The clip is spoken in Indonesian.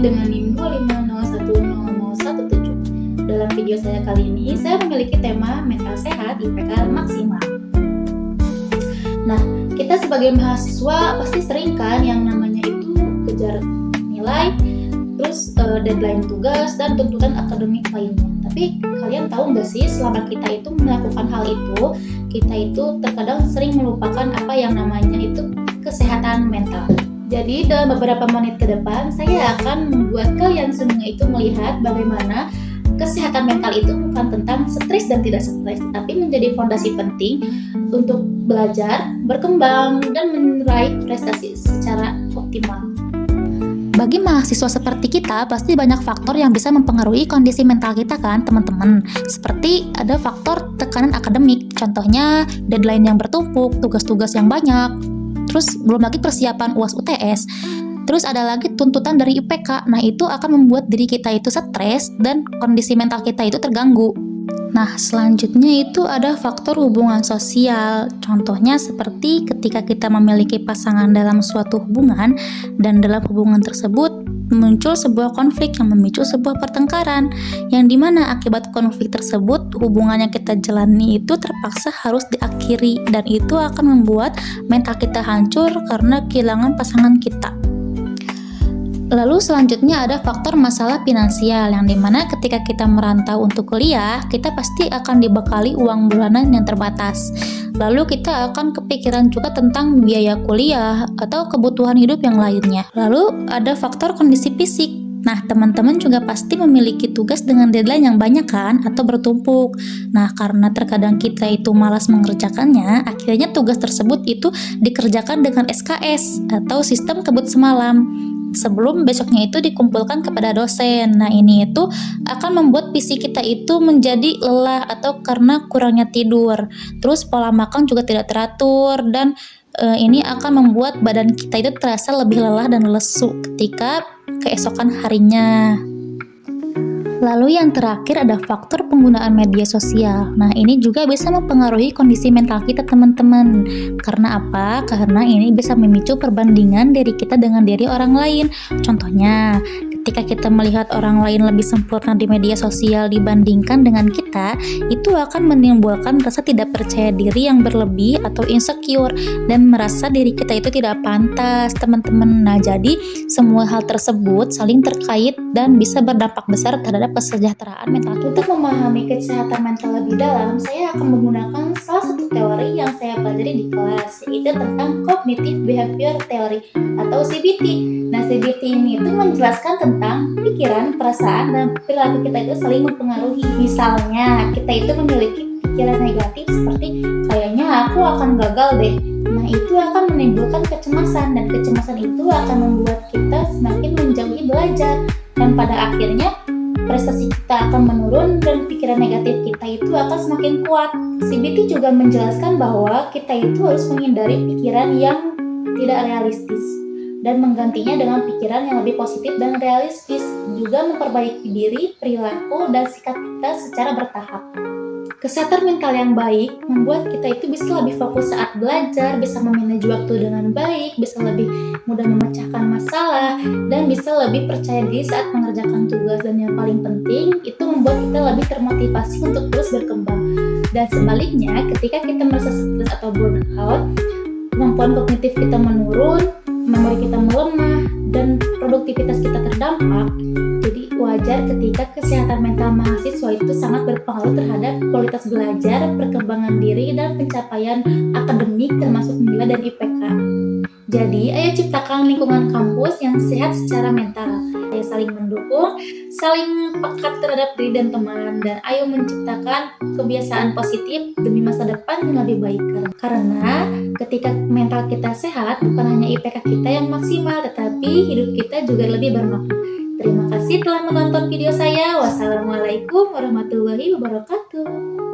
dengan NIM 250100117. Dalam video saya kali ini, saya memiliki tema mental sehat IPK maksimal. Nah, kita sebagai mahasiswa pasti sering kan yang namanya itu kejar nilai, terus deadline tugas, dan tuntutan akademik lainnya. Tapi kalian tahu nggak sih, selama kita itu melakukan hal itu, kita itu terkadang sering melupakan apa yang namanya itu kesehatan mental. Jadi dalam beberapa menit ke depan, saya akan membuat kalian semua itu melihat bagaimana kesehatan mental itu bukan tentang stres dan tidak stres, tapi menjadi fondasi penting untuk belajar, berkembang, dan meraih prestasi secara optimal. Bagi mahasiswa seperti kita, pasti banyak faktor yang bisa mempengaruhi kondisi mental kita kan, teman-teman. Seperti ada faktor tekanan akademik, contohnya deadline yang bertumpuk, tugas-tugas yang banyak, terus belum lagi persiapan UAS UTS. Terus ada lagi tuntutan dari IPK. Nah, itu akan membuat diri kita itu stres dan kondisi mental kita itu terganggu. Nah, selanjutnya itu ada faktor hubungan sosial. Contohnya seperti ketika kita memiliki pasangan dalam suatu hubungan dan dalam hubungan tersebut muncul sebuah konflik yang memicu sebuah pertengkaran, yang dimana akibat konflik tersebut hubungan yang kita jalani itu terpaksa harus diakhiri, dan itu akan membuat mental kita hancur karena kehilangan pasangan kita. Lalu selanjutnya ada faktor masalah finansial, yang dimana ketika kita merantau untuk kuliah, kita pasti akan dibekali uang bulanan yang terbatas. Lalu kita akan kepikiran juga tentang biaya kuliah atau kebutuhan hidup yang lainnya. Lalu ada faktor kondisi fisik. Nah, teman-teman juga pasti memiliki tugas dengan deadline yang banyak kan, atau bertumpuk. Nah, karena terkadang kita itu malas mengerjakannya, akhirnya tugas tersebut itu dikerjakan dengan SKS atau sistem kebut semalam, sebelum besoknya itu dikumpulkan kepada dosen. Nah, ini itu akan membuat fisik kita itu menjadi lelah atau karena kurangnya tidur. Terus pola makan juga tidak teratur, dan ini akan membuat badan kita itu terasa lebih lelah dan lesu ketika keesokan harinya. Lalu yang terakhir ada faktor penggunaan media sosial. Nah, ini juga bisa mempengaruhi kondisi mental kita, teman-teman. Karena apa? Karena ini bisa memicu perbandingan diri kita dengan diri orang lain. Contohnya, ketika kita melihat orang lain lebih sempurna di media sosial dibandingkan dengan kita, itu akan menimbulkan rasa tidak percaya diri yang berlebih atau insecure, dan merasa diri kita itu tidak pantas, teman-teman. Nah, jadi semua hal tersebut saling terkait dan bisa berdampak besar terhadap kesejahteraan mental kita. Untuk memahami kesehatan mental lebih dalam, saya akan menggunakan salah satu teori yang saya pelajari di kelas, yaitu tentang Cognitive Behavior Theory atau CBT. Nah, CBT ini itu menjelaskan tentang pikiran, perasaan, dan perilaku kita itu saling mempengaruhi. Misalnya, kita itu memiliki pikiran negatif seperti kayaknya aku akan gagal deh. Nah, itu akan menimbulkan kecemasan, dan kecemasan itu akan membuat kita semakin menjauhi belajar, dan pada akhirnya prestasi kita akan menurun dan pikiran negatif kita itu akan semakin kuat. CBT juga menjelaskan bahwa kita itu harus menghindari pikiran yang tidak realistis dan menggantinya dengan pikiran yang lebih positif dan realistis, juga memperbaiki diri, perilaku, dan sikap kita secara bertahap. Kesehatan mental yang baik membuat kita itu bisa lebih fokus saat belajar, bisa memanage waktu dengan baik, bisa lebih mudah memecahkan masalah, dan bisa lebih percaya diri saat mengerjakan tugas. Dan yang paling penting, itu membuat kita lebih termotivasi untuk terus berkembang. Dan sebaliknya, ketika kita merasa stres atau burnout, kemampuan kognitif kita menurun, memori kita melemah, dan produktivitas kita terdampak. Jadi wajar ketika kesehatan mental mahasiswa itu sangat berpengaruh terhadap kualitas belajar, perkembangan diri, dan pencapaian akademik termasuk nilai dan IPK. Jadi, ayo ciptakan lingkungan kampus yang sehat secara mental. Ayo saling mendukung, saling pekat terhadap diri dan teman, dan ayo menciptakan kebiasaan positif demi masa depan yang lebih baik. Karena ketika mental kita sehat, bukan hanya IPK kita yang maksimal, tetapi hidup kita juga lebih bermakna. Terima kasih telah menonton video saya. Wassalamualaikum warahmatullahi wabarakatuh.